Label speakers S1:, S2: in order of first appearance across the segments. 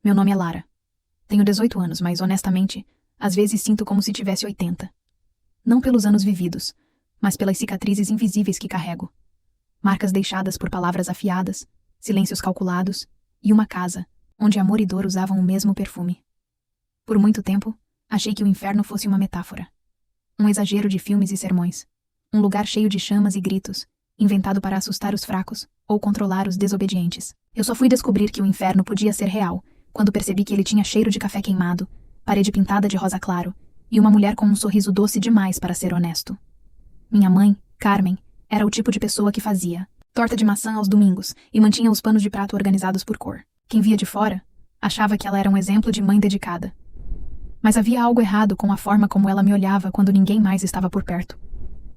S1: Meu nome é Lara. Tenho 18 anos, mas, honestamente, às vezes sinto como se tivesse 80. Não pelos anos vividos, mas pelas cicatrizes invisíveis que carrego. Marcas deixadas por palavras afiadas, silêncios calculados e uma casa onde amor e dor usavam o mesmo perfume. Por muito tempo, achei que o inferno fosse uma metáfora. Um exagero de filmes e sermões. Um lugar cheio de chamas e gritos, inventado para assustar os fracos ou controlar os desobedientes. Eu só fui descobrir que o inferno podia ser real quando percebi que ele tinha cheiro de café queimado, parede pintada de rosa claro e uma mulher com um sorriso doce demais para ser honesto. Minha mãe, Carmen, era o tipo de pessoa que fazia torta de maçã aos domingos e mantinha os panos de prato organizados por cor. Quem via de fora achava que ela era um exemplo de mãe dedicada. Mas havia algo errado com a forma como ela me olhava quando ninguém mais estava por perto.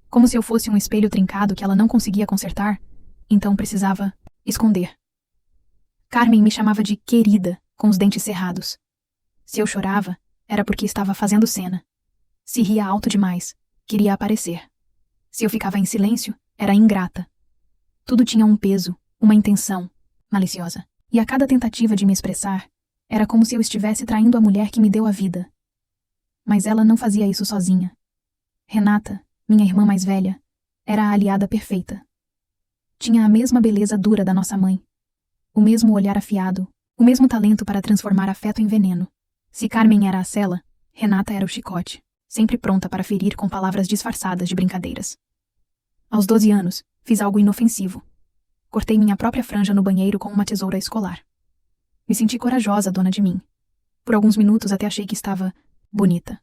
S1: Como se eu fosse um espelho trincado que ela não conseguia consertar, então precisava esconder. Carmen me chamava de querida, com os dentes cerrados. Se eu chorava, era porque estava fazendo cena. Se ria alto demais, queria aparecer. Se eu ficava em silêncio, era ingrata. Tudo tinha um peso, uma intenção, maliciosa. E a cada tentativa de me expressar, era como se eu estivesse traindo a mulher que me deu a vida. Mas ela não fazia isso sozinha. Renata, minha irmã mais velha, era a aliada perfeita. Tinha a mesma beleza dura da nossa mãe, o mesmo olhar afiado, o mesmo talento para transformar afeto em veneno. Se Carmen era a cela, Renata era o chicote, sempre pronta para ferir com palavras disfarçadas de brincadeiras. Aos 12 anos, fiz algo inofensivo. Cortei minha própria franja no banheiro com uma tesoura escolar. Me senti corajosa, dona de mim. Por alguns minutos até achei que estava bonita.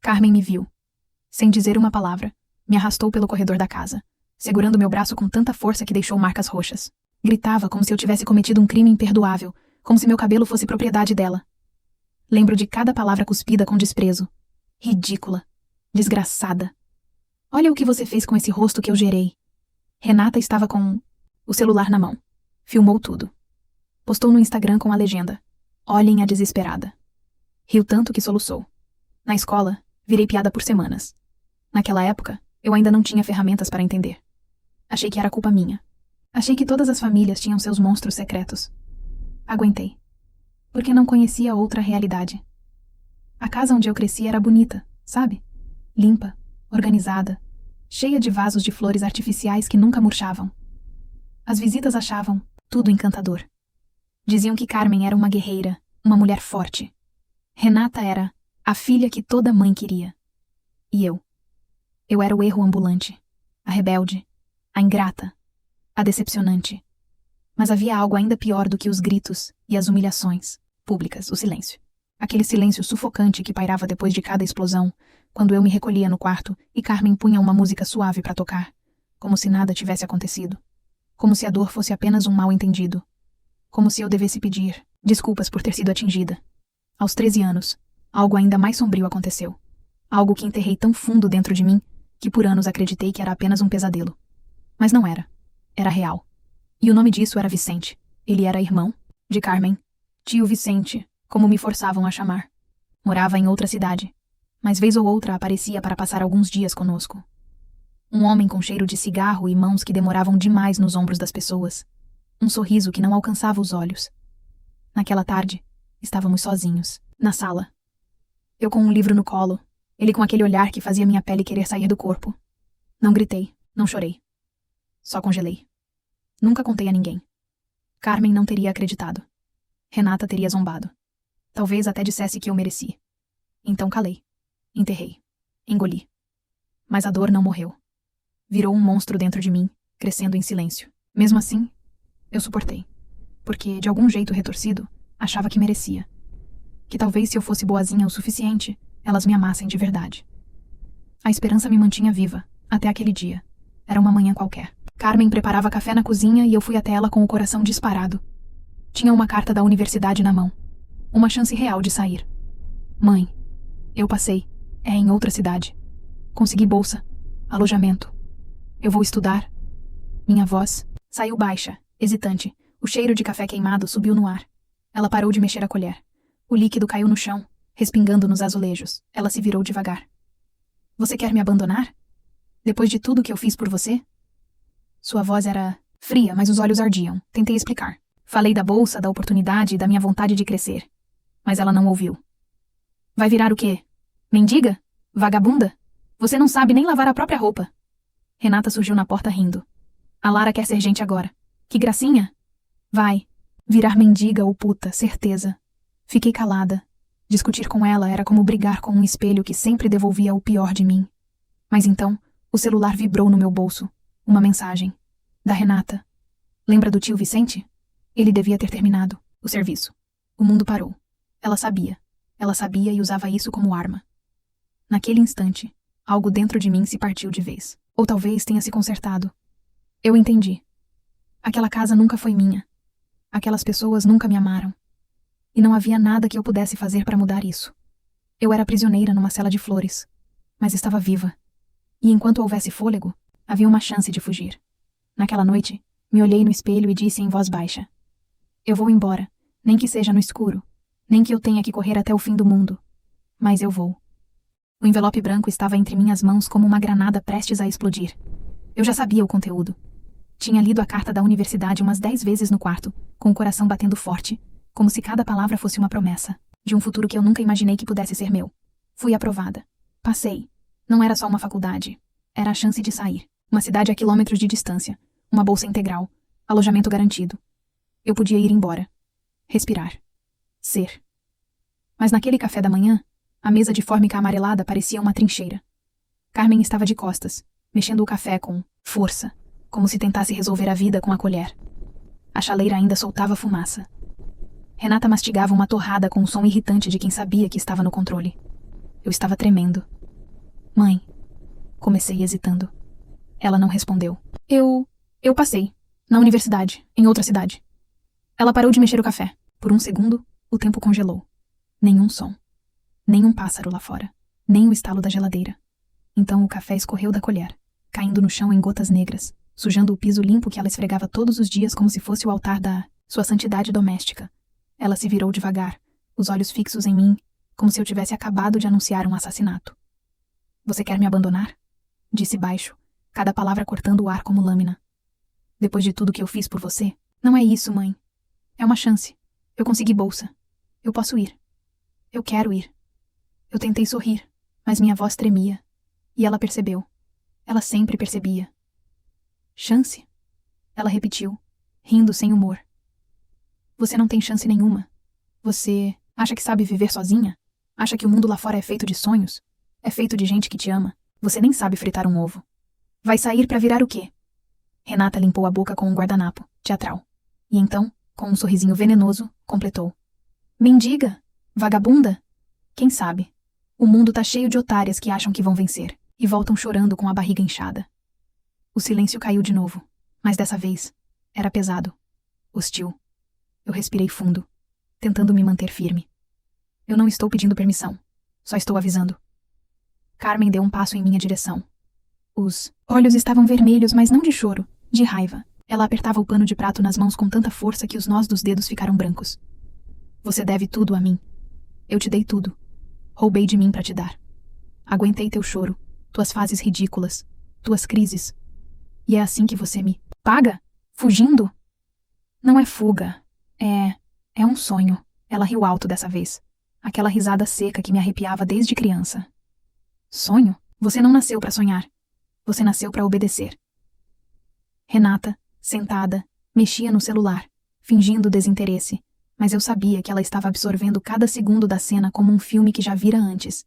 S1: Carmen me viu. Sem dizer uma palavra, me arrastou pelo corredor da casa, segurando meu braço com tanta força que deixou marcas roxas. Gritava como se eu tivesse cometido um crime imperdoável, como se meu cabelo fosse propriedade dela. Lembro de cada palavra cuspida com desprezo. Ridícula. Desgraçada. Olha o que você fez com esse rosto que eu gerei. Renata estava com o celular na mão. Filmou tudo. Postou no Instagram com a legenda: "Olhem a desesperada." Riu tanto que soluçou. Na escola, virei piada por semanas. Naquela época, eu ainda não tinha ferramentas para entender. Achei que era culpa minha. Achei que todas as famílias tinham seus monstros secretos. Aguentei. Porque não conhecia outra realidade. A casa onde eu cresci era bonita, sabe? Limpa, organizada, cheia de vasos de flores artificiais que nunca murchavam. As visitas achavam tudo encantador. Diziam que Carmen era uma guerreira, uma mulher forte. Renata era a filha que toda mãe queria. E eu? Eu era o erro ambulante, a rebelde, a ingrata, a decepcionante. Mas havia algo ainda pior do que os gritos e as humilhações públicas, o silêncio. Aquele silêncio sufocante que pairava depois de cada explosão, quando eu me recolhia no quarto e Carmen punha uma música suave para tocar, como se nada tivesse acontecido. Como se a dor fosse apenas um mal-entendido. Como se eu devesse pedir desculpas por ter sido atingida. Aos 13 anos, algo ainda mais sombrio aconteceu. Algo que enterrei tão fundo dentro de mim que por anos acreditei que era apenas um pesadelo. Mas não era. Era real. E o nome disso era Vicente. Ele era irmão de Carmen. Tio Vicente, como me forçavam a chamar. Morava em outra cidade, mas vez ou outra aparecia para passar alguns dias conosco. Um homem com cheiro de cigarro e mãos que demoravam demais nos ombros das pessoas. Um sorriso que não alcançava os olhos. Naquela tarde, estávamos sozinhos, na sala. Eu com um livro no colo, ele com aquele olhar que fazia minha pele querer sair do corpo. Não gritei, não chorei. Só congelei. Nunca contei a ninguém. Carmen não teria acreditado. Renata teria zombado. Talvez até dissesse que eu mereci. Então calei. Enterrei. Engoli. Mas a dor não morreu. Virou um monstro dentro de mim, crescendo em silêncio. Mesmo assim, eu suportei. Porque, de algum jeito retorcido, achava que merecia. Que talvez se eu fosse boazinha o suficiente, elas me amassem de verdade. A esperança me mantinha viva, até aquele dia. Era uma manhã qualquer. Carmen preparava café na cozinha e eu fui até ela com o coração disparado. Tinha uma carta da universidade na mão. Uma chance real de sair. Mãe, eu passei. É em outra cidade. Consegui bolsa. Alojamento. Eu vou estudar. Minha voz saiu baixa, hesitante. O cheiro de café queimado subiu no ar. Ela parou de mexer a colher. O líquido caiu no chão, respingando nos azulejos. Ela se virou devagar. Você quer me abandonar? Depois de tudo que eu fiz por você? Sua voz era fria, mas os olhos ardiam. Tentei explicar. Falei da bolsa, da oportunidade e da minha vontade de crescer. Mas ela não ouviu. Vai virar o quê? Mendiga? Vagabunda? Você não sabe nem lavar a própria roupa. Renata surgiu na porta rindo. A Lara quer ser gente agora. Que gracinha! Vai. Virar mendiga ou puta, certeza. Fiquei calada. Discutir com ela era como brigar com um espelho que sempre devolvia o pior de mim. Mas então, o celular vibrou no meu bolso. Uma mensagem. Da Renata. Lembra do tio Vicente? Ele devia ter terminado o serviço. O mundo parou. Ela sabia. Ela sabia e usava isso como arma. Naquele instante, algo dentro de mim se partiu de vez. Ou talvez tenha se consertado. Eu entendi. Aquela casa nunca foi minha. Aquelas pessoas nunca me amaram. E não havia nada que eu pudesse fazer para mudar isso. Eu era prisioneira numa cela de flores. Mas estava viva. E enquanto houvesse fôlego, havia uma chance de fugir. Naquela noite, me olhei no espelho e disse em voz baixa: eu vou embora, nem que seja no escuro, nem que eu tenha que correr até o fim do mundo. Mas eu vou. O envelope branco estava entre minhas mãos como uma granada prestes a explodir. Eu já sabia o conteúdo. Tinha lido a carta da universidade umas 10 vezes no quarto, com o coração batendo forte, como se cada palavra fosse uma promessa, de um futuro que eu nunca imaginei que pudesse ser meu. Fui aprovada. Passei. Não era só uma faculdade. Era a chance de sair. Uma cidade a quilômetros de distância. Uma bolsa integral. Alojamento garantido. Eu podia ir embora. Respirar. Ser. Mas naquele café da manhã, a mesa de fórmica amarelada parecia uma trincheira. Carmen estava de costas, mexendo o café com força, como se tentasse resolver a vida com a colher. A chaleira ainda soltava fumaça. Renata mastigava uma torrada com um som irritante de quem sabia que estava no controle. Eu estava tremendo. Mãe. Comecei hesitando. Ela não respondeu. Eu passei. Na universidade, em outra cidade. Ela parou de mexer o café. Por um segundo, o tempo congelou. Nenhum som. Nem um pássaro lá fora. Nem o estalo da geladeira. Então o café escorreu da colher, caindo no chão em gotas negras, sujando o piso limpo que ela esfregava todos os dias como se fosse o altar da sua santidade doméstica. Ela se virou devagar, os olhos fixos em mim, como se eu tivesse acabado de anunciar um assassinato. Você quer me abandonar? Disse baixo, cada palavra cortando o ar como lâmina. Depois de tudo que eu fiz por você? Não é isso, mãe. É uma chance. Eu consegui bolsa. Eu posso ir. Eu quero ir. Eu tentei sorrir, mas minha voz tremia. E ela percebeu. Ela sempre percebia. Chance? Ela repetiu, rindo sem humor. Você não tem chance nenhuma. Você acha que sabe viver sozinha? Acha que o mundo lá fora é feito de sonhos? É feito de gente que te ama. Você nem sabe fritar um ovo. Vai sair pra virar o quê? Renata limpou a boca com um guardanapo, teatral. E então, com um sorrisinho venenoso, completou. Mendiga? Vagabunda? Quem sabe? O mundo tá cheio de otárias que acham que vão vencer e voltam chorando com a barriga inchada. O silêncio caiu de novo, mas dessa vez era pesado, hostil. Eu respirei fundo, tentando me manter firme. Eu não estou pedindo permissão, só estou avisando. Carmen deu um passo em minha direção. Os olhos estavam vermelhos, mas não de choro, de raiva. Ela apertava o pano de prato nas mãos com tanta força que os nós dos dedos ficaram brancos. Você deve tudo a mim. Eu te dei tudo. Roubei de mim pra te dar. Aguentei teu choro, tuas fases ridículas, tuas crises. E é assim que você me paga? Fugindo? Não é fuga. É um sonho. Ela riu alto dessa vez. Aquela risada seca que me arrepiava desde criança. Sonho? Você não nasceu pra sonhar. Você nasceu pra obedecer. Renata, sentada, mexia no celular, fingindo desinteresse, mas eu sabia que ela estava absorvendo cada segundo da cena como um filme que já vira antes.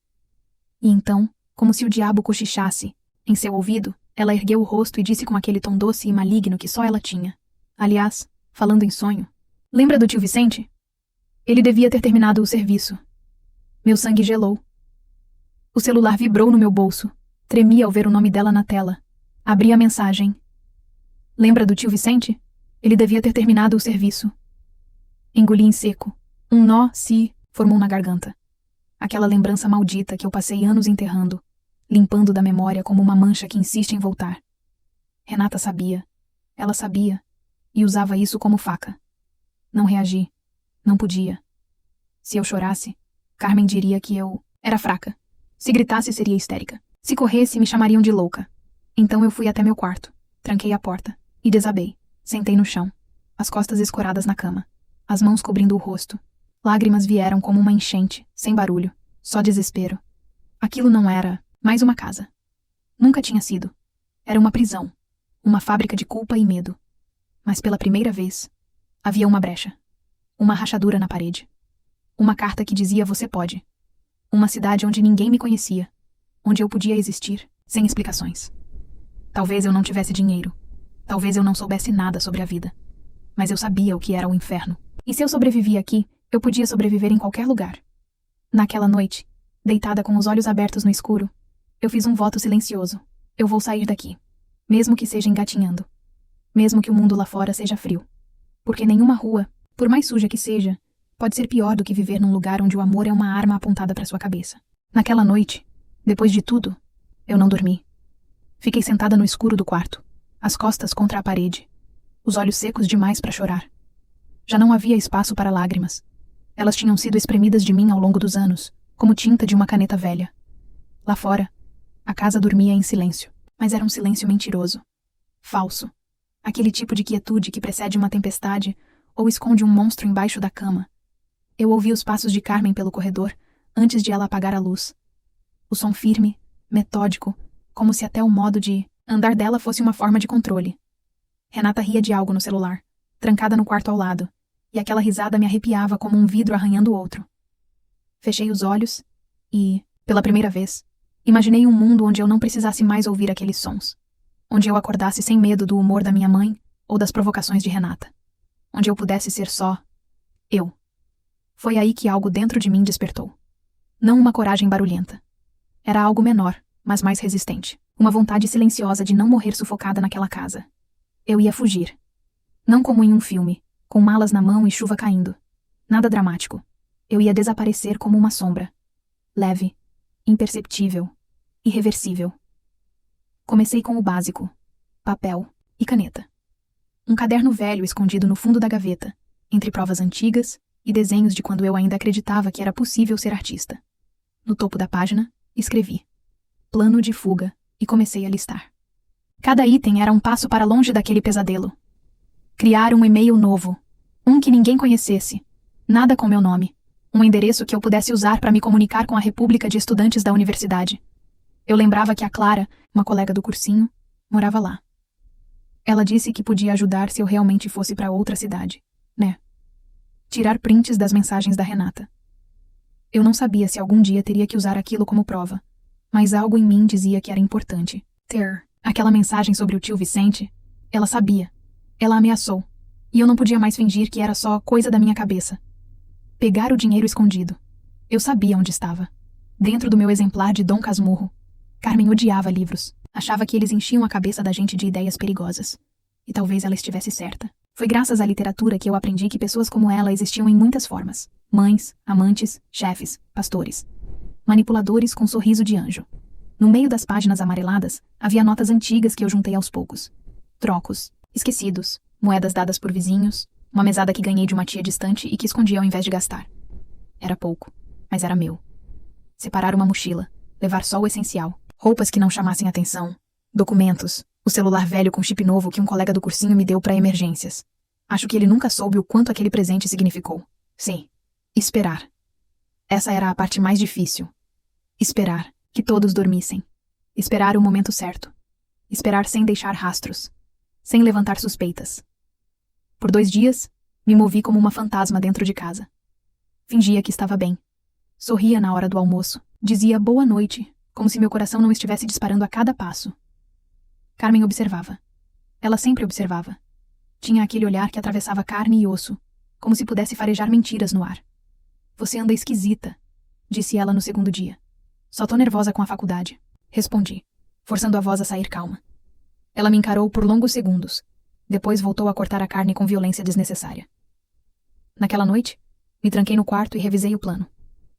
S1: E então, como se o diabo cochichasse, em seu ouvido, ela ergueu o rosto e disse com aquele tom doce e maligno que só ela tinha. Aliás, falando em sonho, lembra do tio Vicente? Ele devia ter terminado o serviço. Meu sangue gelou. O celular vibrou no meu bolso. Tremia ao ver o nome dela na tela. Abri a mensagem. Lembra do tio Vicente? Ele devia ter terminado o serviço. Engoli em seco. Um nó se formou na garganta. Aquela lembrança maldita que eu passei anos enterrando, limpando da memória como uma mancha que insiste em voltar. Renata sabia. Ela sabia. E usava isso como faca. Não reagi. Não podia. Se eu chorasse, Carmen diria que eu era fraca. Se gritasse, seria histérica. Se corresse, me chamariam de louca. Então eu fui até meu quarto, tranquei a porta e desabei. Sentei no chão. as costas escoradas na cama, as mãos cobrindo o rosto. Lágrimas vieram como uma enchente, sem barulho, só desespero. Aquilo não era mais uma casa. Nunca tinha sido. Era uma prisão, uma fábrica de culpa e medo. Mas pela primeira vez, havia uma brecha. Uma rachadura na parede. Uma carta que dizia você pode. Uma cidade onde ninguém me conhecia, onde eu podia existir, sem explicações. Talvez eu não tivesse dinheiro. Talvez eu não soubesse nada sobre a vida. Mas eu sabia o que era o inferno. E se eu sobrevivia aqui, eu podia sobreviver em qualquer lugar. Naquela noite, deitada com os olhos abertos no escuro, eu fiz um voto silencioso. Eu vou sair daqui. Mesmo que seja engatinhando. Mesmo que o mundo lá fora seja frio. Porque nenhuma rua, por mais suja que seja, pode ser pior do que viver num lugar onde o amor é uma arma apontada para sua cabeça. Naquela noite, depois de tudo, eu não dormi. Fiquei sentada no escuro do quarto, as costas contra a parede, os olhos secos demais para chorar. Já não havia espaço para lágrimas. Elas tinham sido espremidas de mim ao longo dos anos, como tinta de uma caneta velha. Lá fora, a casa dormia em silêncio, mas era um silêncio mentiroso. Falso. Aquele tipo de quietude que precede uma tempestade ou esconde um monstro embaixo da cama. Eu ouvi os passos de Carmen pelo corredor, antes de ela apagar a luz. O som firme, metódico, como se até o modo de andar dela fosse uma forma de controle. Renata ria de algo no celular, trancada no quarto ao lado, e aquela risada me arrepiava como um vidro arranhando o outro. Fechei os olhos e, pela primeira vez, imaginei um mundo onde eu não precisasse mais ouvir aqueles sons. Onde eu acordasse sem medo do humor da minha mãe ou das provocações de Renata. Onde eu pudesse ser só eu. Foi aí que algo dentro de mim despertou. Não uma coragem barulhenta. Era algo menor, mas mais resistente. Uma vontade silenciosa de não morrer sufocada naquela casa. Eu ia fugir. Não como em um filme, com malas na mão e chuva caindo. Nada dramático. Eu ia desaparecer como uma sombra. Leve, imperceptível, irreversível. Comecei com o básico: papel e caneta. Um caderno velho escondido no fundo da gaveta, entre provas antigas e desenhos de quando eu ainda acreditava que era possível ser artista. No topo da página, escrevi: plano de fuga, e comecei a listar. Cada item era um passo para longe daquele pesadelo. Criar um e-mail novo, um que ninguém conhecesse, nada com meu nome, um endereço que eu pudesse usar para me comunicar com a República de Estudantes da universidade. Eu lembrava que a Clara, uma colega do cursinho, morava lá. Ela disse que podia ajudar se eu realmente fosse para outra cidade, né? Tirar prints das mensagens da Renata. Eu não sabia se algum dia teria que usar aquilo como prova, mas algo em mim dizia que era importante ter aquela mensagem sobre o tio Vicente. Ela sabia. Ela ameaçou. E eu não podia mais fingir que era só coisa da minha cabeça. Pegar o dinheiro escondido. Eu sabia onde estava. Dentro do meu exemplar de Dom Casmurro. Carmen odiava livros. Achava que eles enchiam a cabeça da gente de ideias perigosas. E talvez ela estivesse certa. Foi graças à literatura que eu aprendi que pessoas como ela existiam em muitas formas. Mães, amantes, chefes, pastores. Manipuladores com sorriso de anjo. No meio das páginas amareladas, havia notas antigas que eu juntei aos poucos. Trocos, esquecidos, moedas dadas por vizinhos, uma mesada que ganhei de uma tia distante e que escondi ao invés de gastar. Era pouco, mas era meu. Separar uma mochila, levar só o essencial, roupas que não chamassem atenção, documentos, o celular velho com chip novo que um colega do cursinho me deu para emergências. Acho que ele nunca soube o quanto aquele presente significou. Sim, esperar. Essa era a parte mais difícil. Esperar que todos dormissem. Esperar o momento certo. Esperar sem deixar rastros. Sem levantar suspeitas. Por 2 dias, me movi como uma fantasma dentro de casa. Fingia que estava bem. Sorria na hora do almoço. Dizia boa noite, como se meu coração não estivesse disparando a cada passo. Carmen observava. Ela sempre observava. Tinha aquele olhar que atravessava carne e osso, como se pudesse farejar mentiras no ar. Você anda esquisita, disse ela no segundo dia. Só tô nervosa com a faculdade, respondi, forçando a voz a sair calma. Ela me encarou por longos segundos. Depois voltou a cortar a carne com violência desnecessária. Naquela noite, me tranquei no quarto e revisei o plano.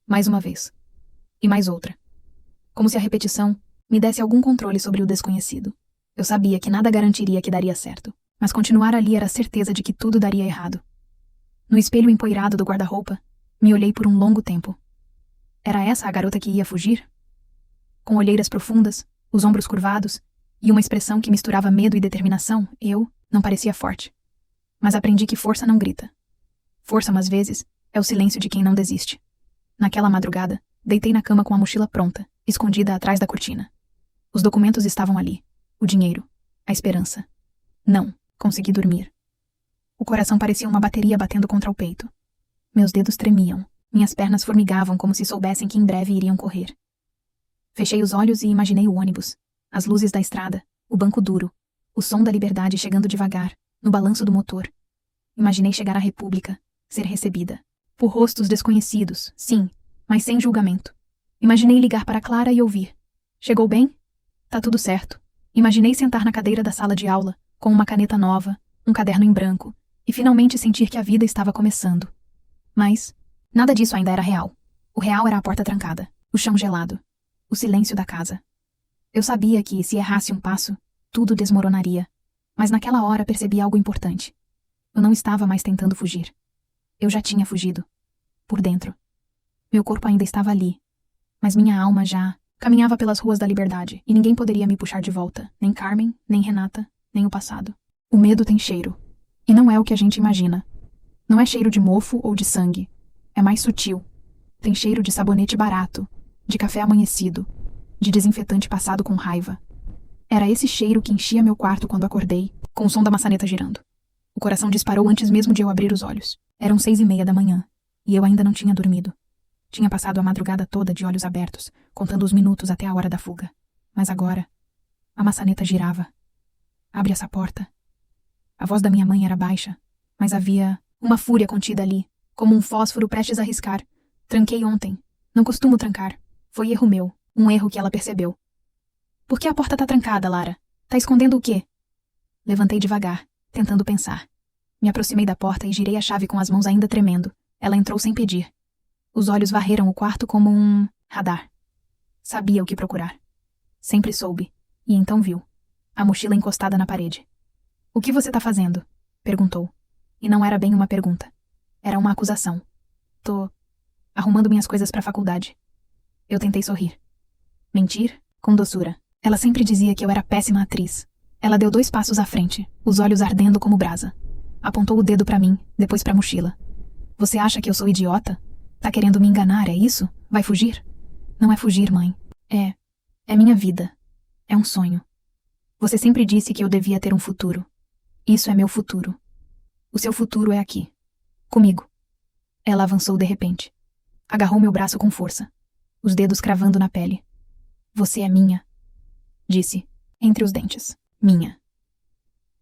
S1: Mais uma vez. E mais outra. Como se a repetição me desse algum controle sobre o desconhecido. Eu sabia que nada garantiria que daria certo, mas continuar ali era a certeza de que tudo daria errado. No espelho empoeirado do guarda-roupa, me olhei por um longo tempo. Era essa a garota que ia fugir? Com olheiras profundas, os ombros curvados, e uma expressão que misturava medo e determinação, eu não parecia forte. Mas aprendi que força não grita. Força, às vezes, é o silêncio de quem não desiste. Naquela madrugada, deitei na cama com a mochila pronta, escondida atrás da cortina. Os documentos estavam ali. O dinheiro. A esperança. Não, consegui dormir. O coração parecia uma bateria batendo contra o peito. Meus dedos tremiam. Minhas pernas formigavam como se soubessem que em breve iriam correr. Fechei os olhos e imaginei o ônibus, as luzes da estrada, o banco duro, o som da liberdade chegando devagar, no balanço do motor. Imaginei chegar à República, ser recebida. Por rostos desconhecidos, sim, mas sem julgamento. Imaginei ligar para Clara e ouvir. Chegou bem? Tá tudo certo. Imaginei sentar na cadeira da sala de aula, com uma caneta nova, um caderno em branco, e finalmente sentir que a vida estava começando. Mas nada disso ainda era real. O real era a porta trancada, o chão gelado, o silêncio da casa. Eu sabia que, se errasse um passo, tudo desmoronaria. Mas naquela hora percebi algo importante. Eu não estava mais tentando fugir. Eu já tinha fugido. Por dentro. Meu corpo ainda estava ali. Mas minha alma já caminhava pelas ruas da liberdade, e ninguém poderia me puxar de volta. Nem Carmen, nem Renata, nem o passado. O medo tem cheiro. E não é o que a gente imagina. Não é cheiro de mofo ou de sangue. É mais sutil. Tem cheiro de sabonete barato, de café amanhecido, de desinfetante passado com raiva. Era esse cheiro que enchia meu quarto quando acordei, com o som da maçaneta girando. O coração disparou antes mesmo de eu abrir os olhos. Eram 6:30 da manhã, e eu ainda não tinha dormido. Tinha passado a madrugada toda de olhos abertos, contando os minutos até a hora da fuga. Mas agora, a maçaneta girava. Abre essa porta. A voz da minha mãe era baixa, mas havia uma fúria contida ali, como um fósforo prestes a riscar. Tranquei ontem. Não costumo trancar. Foi erro meu, um erro que ela percebeu. Por que a porta tá trancada, Lara? Tá escondendo o quê? Levantei devagar, tentando pensar. Me aproximei da porta e girei a chave com as mãos ainda tremendo. Ela entrou sem pedir. Os olhos varreram o quarto como um radar. Sabia o que procurar. Sempre soube. E então viu. A mochila encostada na parede. "O que você tá fazendo?" perguntou. E não era bem uma pergunta. Era uma acusação. "Tô arrumando minhas coisas pra faculdade." Eu tentei sorrir. Mentir? Com doçura. Ela sempre dizia que eu era péssima atriz. Ela deu 2 passos à frente, os olhos ardendo como brasa. Apontou o dedo pra mim, depois pra mochila. "Você acha que eu sou idiota? Tá querendo me enganar, é isso? Vai fugir?" "Não é fugir, mãe. É minha vida. É um sonho. Você sempre disse que eu devia ter um futuro. Isso é meu futuro. O seu futuro é aqui. Comigo." Ela avançou de repente. Agarrou meu braço com força, os dedos cravando na pele. "Você é minha", disse, entre os dentes. Minha.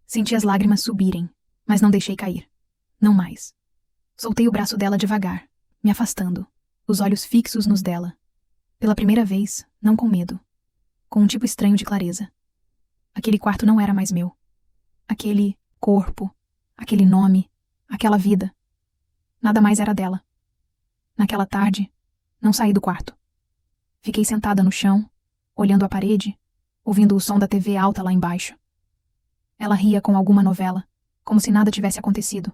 S1: Senti as lágrimas subirem, mas não deixei cair. Não mais. Soltei o braço dela devagar, me afastando, os olhos fixos nos dela. Pela primeira vez, não com medo. Com um tipo estranho de clareza. Aquele quarto não era mais meu. Aquele corpo, aquele nome, aquela vida. Nada mais era dela. Naquela tarde, não saí do quarto. Fiquei sentada no chão, olhando a parede, ouvindo o som da TV alta lá embaixo. Ela ria com alguma novela, como se nada tivesse acontecido.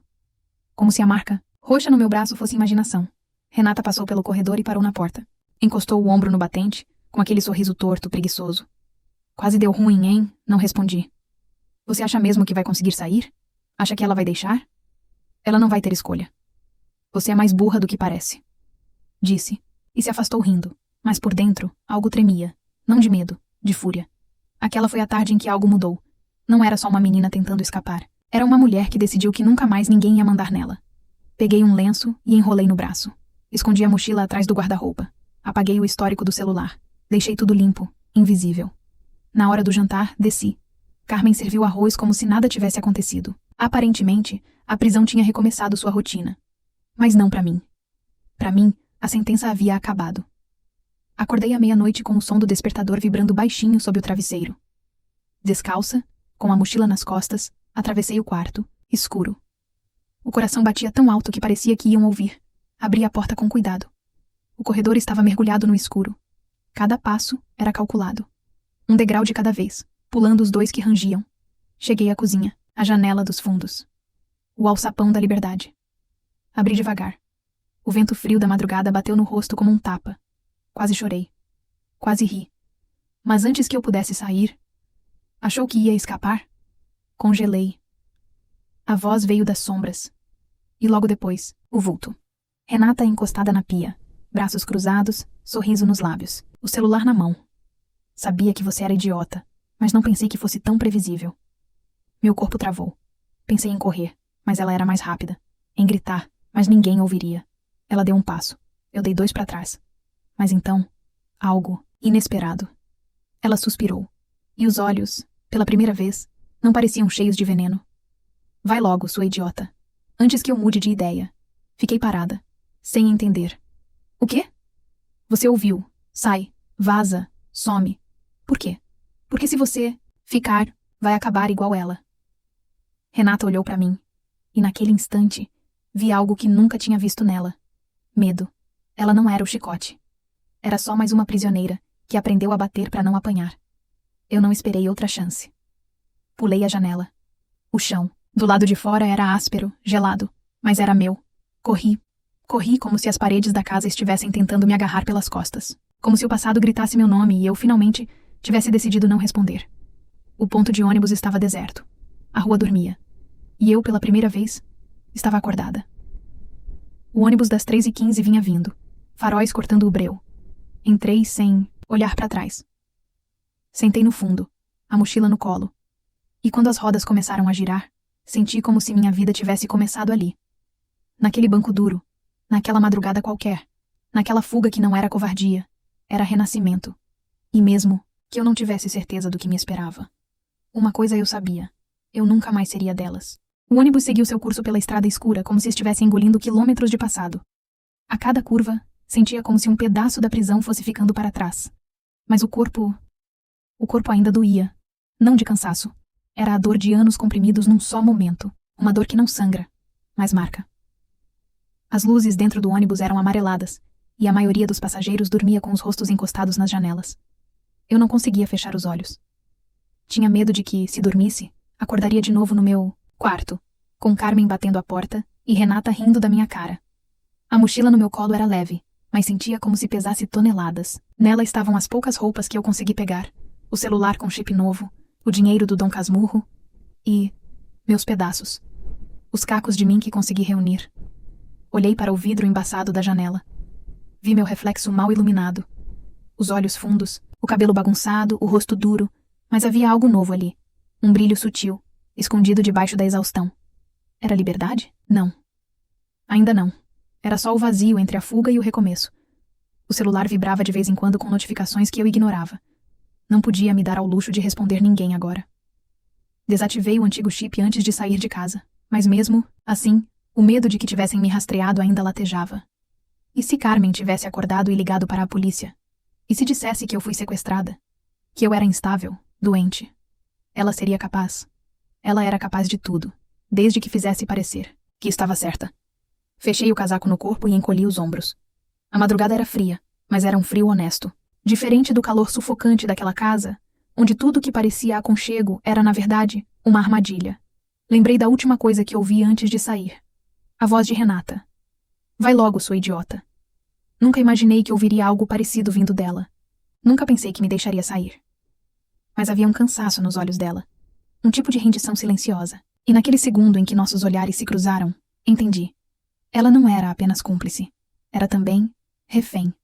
S1: Como se a marca roxa no meu braço fosse imaginação. Renata passou pelo corredor e parou na porta. Encostou o ombro no batente, com aquele sorriso torto, preguiçoso. "Quase deu ruim, hein?" Não respondi. "Você acha mesmo que vai conseguir sair? Acha que ela vai deixar?" "Ela não vai ter escolha. Você é mais burra do que parece", disse, e se afastou rindo, mas por dentro algo tremia, não de medo, de fúria. Aquela foi a tarde em que algo mudou. Não era só uma menina tentando escapar. Era uma mulher que decidiu que nunca mais ninguém ia mandar nela. Peguei um lenço e enrolei no braço. Escondi a mochila atrás do guarda-roupa. Apaguei o histórico do celular. Deixei tudo limpo, invisível. Na hora do jantar, desci. Carmen serviu arroz como se nada tivesse acontecido. Aparentemente, a prisão tinha recomeçado sua rotina. Mas não pra mim. Pra mim, a sentença havia acabado. Acordei à meia-noite com o som do despertador vibrando baixinho sob o travesseiro. Descalça, com a mochila nas costas, atravessei o quarto, escuro. O coração batia tão alto que parecia que iam ouvir. Abri a porta com cuidado. O corredor estava mergulhado no escuro. Cada passo era calculado. Um degrau de cada vez, pulando os 2 que rangiam. Cheguei à cozinha, à janela dos fundos. O alçapão da liberdade. Abri devagar. O vento frio da madrugada bateu no rosto como um tapa. Quase chorei. Quase ri. Mas antes que eu pudesse sair... Achou que ia escapar? Congelei. A voz veio das sombras. E logo depois, o vulto. Renata encostada na pia, braços cruzados, sorriso nos lábios, o celular na mão. Sabia que você era idiota, mas não pensei que fosse tão previsível. Meu corpo travou. Pensei em correr, mas ela era mais rápida. Em gritar, mas ninguém ouviria. Ela deu um passo. Eu dei 2 para trás. Mas então, algo inesperado. Ela suspirou. E os olhos, pela primeira vez, não pareciam cheios de veneno. Vai logo, sua idiota. Antes que eu mude de ideia. Fiquei parada, sem entender. O quê? Você ouviu. Sai, vaza, some. Por quê? Porque se você ficar, vai acabar igual ela. Renata olhou para mim. E naquele instante, vi algo que nunca tinha visto nela. Medo. Ela não era o chicote. Era só mais uma prisioneira que aprendeu a bater para não apanhar. Eu não esperei outra chance. Pulei a janela. O chão, do lado de fora, era áspero, gelado, mas era meu. Corri. Corri como se as paredes da casa estivessem tentando me agarrar pelas costas. Como se o passado gritasse meu nome e eu, finalmente, tivesse decidido não responder. O ponto de ônibus estava deserto. A rua dormia. E eu, pela primeira vez, estava acordada. O ônibus das 3h15 vinha vindo, faróis cortando o breu. Entrei sem olhar para trás. Sentei no fundo, a mochila no colo. E quando as rodas começaram a girar, senti como se minha vida tivesse começado ali. Naquele banco duro, naquela madrugada qualquer, naquela fuga que não era covardia, era renascimento. E mesmo que eu não tivesse certeza do que me esperava. Uma coisa eu sabia, eu nunca mais seria delas. O ônibus seguiu seu curso pela estrada escura como se estivesse engolindo quilômetros de passado. A cada curva, sentia como se um pedaço da prisão fosse ficando para trás. Mas o corpo ainda doía. Não de cansaço. Era a dor de anos comprimidos num só momento. Uma dor que não sangra, mas marca. As luzes dentro do ônibus eram amareladas, e a maioria dos passageiros dormia com os rostos encostados nas janelas. Eu não conseguia fechar os olhos. Tinha medo de que, se dormisse, acordaria de novo no meu quarto, com Carmen batendo a porta e Renata rindo da minha cara. A mochila no meu colo era leve, mas sentia como se pesasse toneladas. Nela estavam as poucas roupas que eu consegui pegar, o celular com chip novo, o dinheiro do Dom Casmurro e meus pedaços. Os cacos de mim que consegui reunir. Olhei para o vidro embaçado da janela. Vi meu reflexo mal iluminado. Os olhos fundos, o cabelo bagunçado, o rosto duro, mas havia algo novo ali. Um brilho sutil, escondido debaixo da exaustão. Era liberdade? Não. Ainda não. Era só o vazio entre a fuga e o recomeço. O celular vibrava de vez em quando com notificações que eu ignorava. Não podia me dar ao luxo de responder ninguém agora. Desativei o antigo chip antes de sair de casa, mas mesmo assim, o medo de que tivessem me rastreado ainda latejava. E se Carmen tivesse acordado e ligado para a polícia? E se dissesse que eu fui sequestrada? Que eu era instável, doente? Ela seria capaz. Ela era capaz de tudo, desde que fizesse parecer que estava certa. Fechei o casaco no corpo e encolhi os ombros. A madrugada era fria, mas era um frio honesto. Diferente do calor sufocante daquela casa, onde tudo que parecia aconchego era, na verdade, uma armadilha. Lembrei da última coisa que ouvi antes de sair. A voz de Renata. Vai logo, sua idiota. Nunca imaginei que ouviria algo parecido vindo dela. Nunca pensei que me deixaria sair. Mas havia um cansaço nos olhos dela. Um tipo de rendição silenciosa. E naquele segundo em que nossos olhares se cruzaram, entendi. Ela não era apenas cúmplice. Era também refém.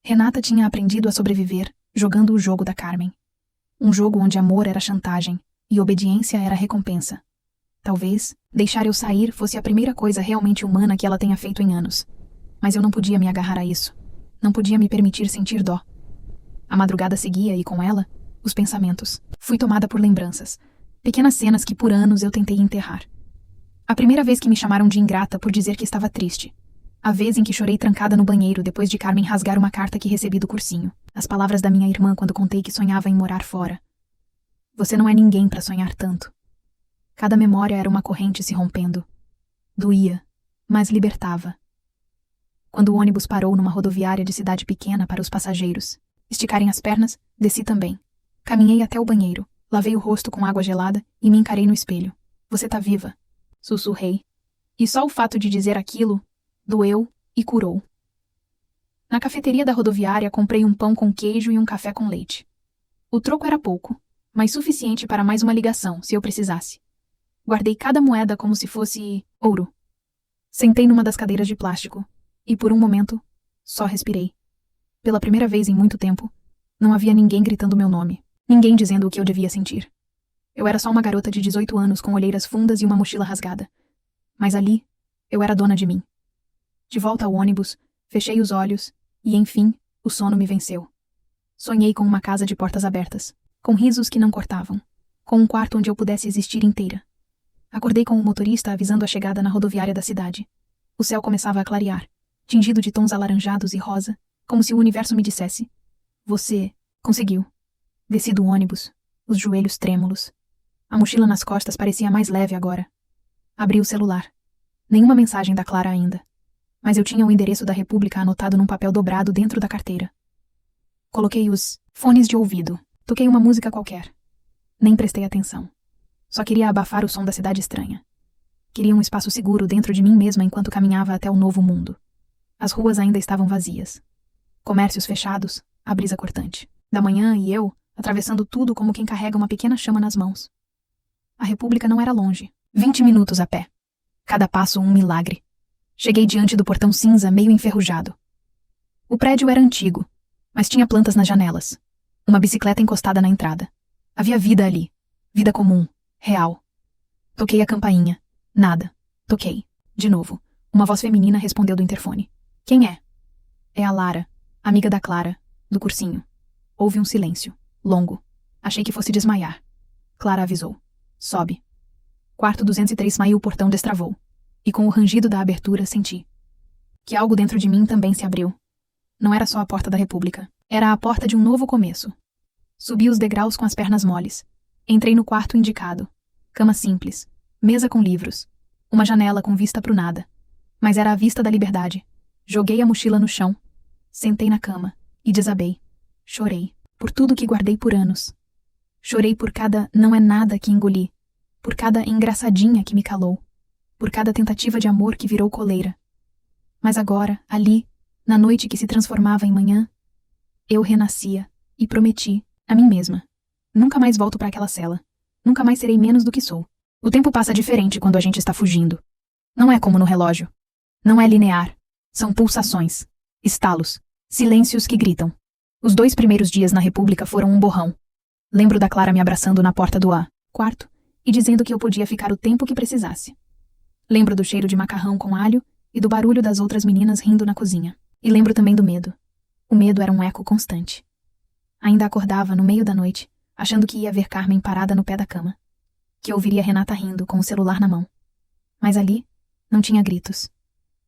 S1: Renata tinha aprendido a sobreviver jogando o jogo da Carmen. Um jogo onde amor era chantagem e obediência era recompensa. Talvez deixar eu sair fosse a primeira coisa realmente humana que ela tenha feito em anos. Mas eu não podia me agarrar a isso. Não podia me permitir sentir dó. A madrugada seguia e, com ela, os pensamentos. Fui tomada por lembranças. Pequenas cenas que por anos eu tentei enterrar. A primeira vez que me chamaram de ingrata por dizer que estava triste. A vez em que chorei trancada no banheiro depois de Carmen rasgar uma carta que recebi do cursinho. As palavras da minha irmã quando contei que sonhava em morar fora. Você não é ninguém para sonhar tanto. Cada memória era uma corrente se rompendo. Doía, mas libertava. Quando o ônibus parou numa rodoviária de cidade pequena para os passageiros esticarem as pernas, desci também. Caminhei até o banheiro, lavei o rosto com água gelada e me encarei no espelho. Você tá viva, sussurrei. E só o fato de dizer aquilo doeu e curou. Na cafeteria da rodoviária comprei um pão com queijo e um café com leite. O troco era pouco, mas suficiente para mais uma ligação, se eu precisasse. Guardei cada moeda como se fosse ouro. Sentei numa das cadeiras de plástico e, por um momento, só respirei. Pela primeira vez em muito tempo, não havia ninguém gritando meu nome, ninguém dizendo o que eu devia sentir. Eu era só uma garota de 18 anos com olheiras fundas e uma mochila rasgada. Mas ali, eu era dona de mim. De volta ao ônibus, fechei os olhos e, enfim, o sono me venceu. Sonhei com uma casa de portas abertas, com risos que não cortavam, com um quarto onde eu pudesse existir inteira. Acordei com o motorista avisando a chegada na rodoviária da cidade. O céu começava a clarear, tingido de tons alaranjados e rosa, como se o universo me dissesse: você conseguiu. Desci do ônibus, os joelhos trêmulos. A mochila nas costas parecia mais leve agora. Abri o celular. Nenhuma mensagem da Clara ainda. Mas eu tinha o endereço da República anotado num papel dobrado dentro da carteira. Coloquei os fones de ouvido. Toquei uma música qualquer. Nem prestei atenção. Só queria abafar o som da cidade estranha. Queria um espaço seguro dentro de mim mesma enquanto caminhava até o novo mundo. As ruas ainda estavam vazias. Comércios fechados, a brisa cortante. Da manhã e eu, atravessando tudo como quem carrega uma pequena chama nas mãos. A República não era longe. 20 minutos a pé. Cada passo um milagre. Cheguei diante do portão cinza meio enferrujado. O prédio era antigo, mas tinha plantas nas janelas. Uma bicicleta encostada na entrada. Havia vida ali. Vida comum. Real. Toquei a campainha. Nada. Toquei. De novo. Uma voz feminina respondeu do interfone. Quem é? É a Lara, amiga da Clara, do cursinho. Houve um silêncio. Longo. Achei que fosse desmaiar. Clara avisou. Sobe. Quarto 203 saiu, o portão destravou. E com o rangido da abertura senti que algo dentro de mim também se abriu. Não era só a porta da República. Era a porta de um novo começo. Subi os degraus com as pernas moles. Entrei no quarto indicado. Cama simples. Mesa com livros. Uma janela com vista pro nada. Mas era a vista da liberdade. Joguei a mochila no chão. Sentei na cama. E desabei. Chorei. Por tudo que guardei por anos. Chorei por cada não é nada que engoli. Por cada engraçadinha que me calou. Por cada tentativa de amor que virou coleira. Mas agora, ali, na noite que se transformava em manhã, eu renascia e prometi a mim mesma. Nunca mais volto para aquela cela. Nunca mais serei menos do que sou. O tempo passa diferente quando a gente está fugindo. Não é como no relógio. Não é linear. São pulsações, estalos, silêncios que gritam. Os 2 primeiros dias na República foram um borrão. Lembro da Clara me abraçando na porta do quarto e dizendo que eu podia ficar o tempo que precisasse. Lembro do cheiro de macarrão com alho e do barulho das outras meninas rindo na cozinha. E lembro também do medo. O medo era um eco constante. Ainda acordava no meio da noite, achando que ia ver Carmen parada no pé da cama. Que ouviria Renata rindo com o celular na mão. Mas ali não tinha gritos.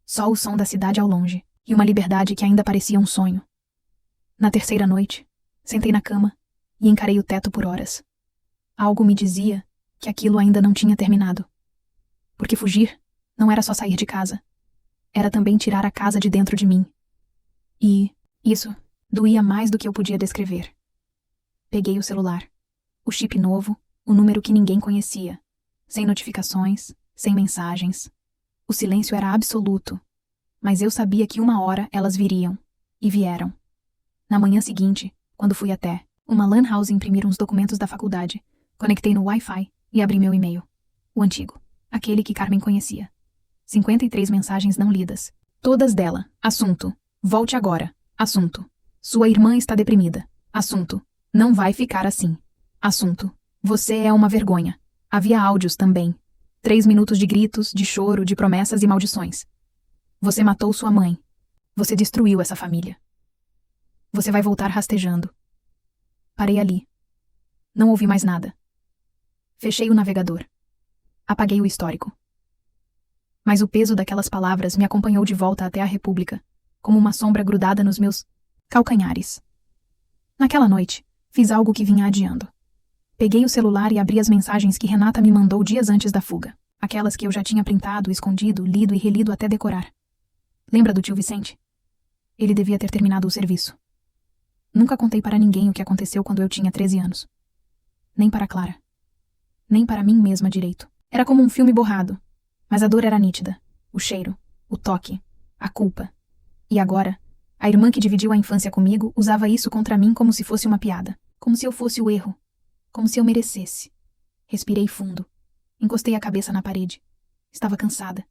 S1: Só o som da cidade ao longe e uma liberdade que ainda parecia um sonho. Na terceira noite, sentei na cama e encarei o teto por horas. Algo me dizia que aquilo ainda não tinha terminado. Porque fugir não era só sair de casa. Era também tirar a casa de dentro de mim. E isso doía mais do que eu podia descrever. Peguei o celular. O chip novo, o número que ninguém conhecia. Sem notificações, sem mensagens. O silêncio era absoluto. Mas eu sabia que uma hora elas viriam. E vieram. Na manhã seguinte, quando fui até uma lan house imprimir uns documentos da faculdade, conectei no Wi-Fi e abri meu e-mail. O antigo. Aquele que Carmen conhecia. 53 mensagens não lidas. Todas dela. Assunto. Volte agora. Assunto. Sua irmã está deprimida. Assunto. Não vai ficar assim. Assunto. Você é uma vergonha. Havia áudios também. 3 minutos de gritos, de choro, de promessas e maldições. Você matou sua mãe. Você destruiu essa família. Você vai voltar rastejando. Parei ali. Não ouvi mais nada. Fechei o navegador. Apaguei o histórico. Mas o peso daquelas palavras me acompanhou de volta até a República, como uma sombra grudada nos meus calcanhares. Naquela noite, fiz algo que vinha adiando. Peguei o celular e abri as mensagens que Renata me mandou dias antes da fuga. Aquelas que eu já tinha printado, escondido, lido e relido até decorar. Lembra do tio Vicente? Ele devia ter terminado o serviço. Nunca contei para ninguém o que aconteceu quando eu tinha 13 anos. Nem para Clara. Nem para mim mesma direito. Era como um filme borrado. Mas a dor era nítida. O cheiro, o toque, a culpa. E agora, a irmã que dividiu a infância comigo usava isso contra mim como se fosse uma piada. Como se eu fosse o erro. Como se eu merecesse. Respirei fundo. Encostei a cabeça na parede. Estava cansada,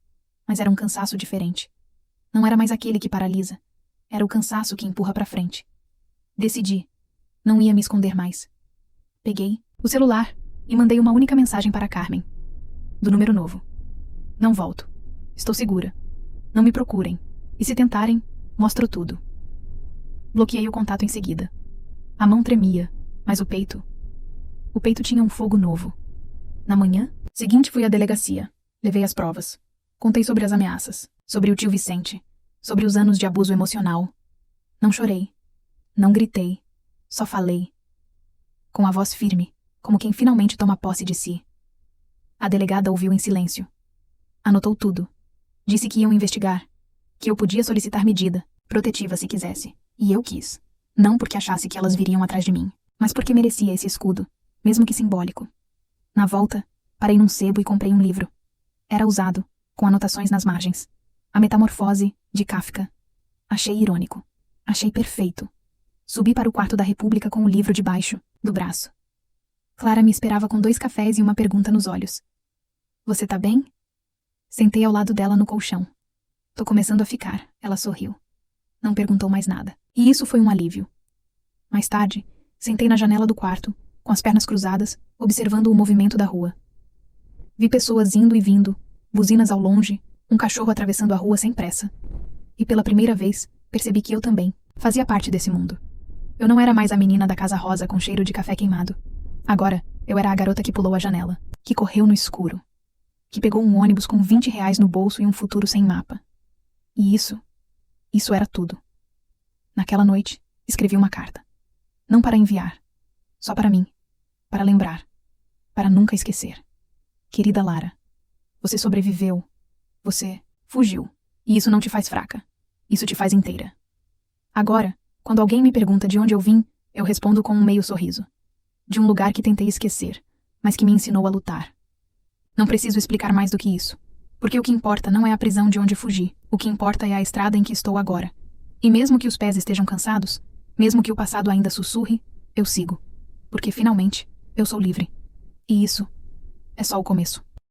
S1: mas era um cansaço diferente. Não era mais aquele que paralisa. Era o cansaço que empurra para frente. Decidi. Não ia me esconder mais. Peguei o celular e mandei uma única mensagem para Carmen. Do número novo. Não volto. Estou segura. Não me procurem. E se tentarem, mostro tudo. Bloqueei o contato em seguida. A mão tremia, mas o peito tinha um fogo novo. Na manhã seguinte fui à delegacia. Levei as provas. Contei sobre as ameaças, sobre o tio Vicente, sobre os anos de abuso emocional. Não chorei. Não gritei. Só falei. Com a voz firme, como quem finalmente toma posse de si. A delegada ouviu em silêncio. Anotou tudo. Disse que iam investigar, que eu podia solicitar medida protetiva se quisesse. E eu quis. Não porque achasse que elas viriam atrás de mim, mas porque merecia esse escudo, mesmo que simbólico. Na volta, parei num sebo e comprei um livro. Era usado, com anotações nas margens. A Metamorfose, de Kafka. Achei irônico. Achei perfeito. Subi para o quarto da República com o livro debaixo do braço. Clara me esperava com 2 cafés e uma pergunta nos olhos. Você tá bem? Sentei ao lado dela no colchão. Tô começando a ficar, ela sorriu. Não perguntou mais nada. E isso foi um alívio. Mais tarde, sentei na janela do quarto, com as pernas cruzadas, observando o movimento da rua. Vi pessoas indo e vindo, buzinas ao longe, um cachorro atravessando a rua sem pressa. E pela primeira vez, percebi que eu também fazia parte desse mundo. Eu não era mais a menina da casa rosa com cheiro de café queimado. Agora, eu era a garota que pulou a janela, que correu no escuro, que pegou um ônibus com R$ 20 no bolso e um futuro sem mapa. E isso era tudo. Naquela noite, escrevi uma carta. Não para enviar, só para mim, para lembrar, para nunca esquecer. Querida Lara, você sobreviveu, você fugiu, e isso não te faz fraca, isso te faz inteira. Agora, quando alguém me pergunta de onde eu vim, eu respondo com um meio sorriso. De um lugar que tentei esquecer, mas que me ensinou a lutar. Não preciso explicar mais do que isso, porque o que importa não é a prisão de onde fugi, o que importa é a estrada em que estou agora. E mesmo que os pés estejam cansados, mesmo que o passado ainda sussurre, eu sigo, porque finalmente eu sou livre. E isso é só o começo.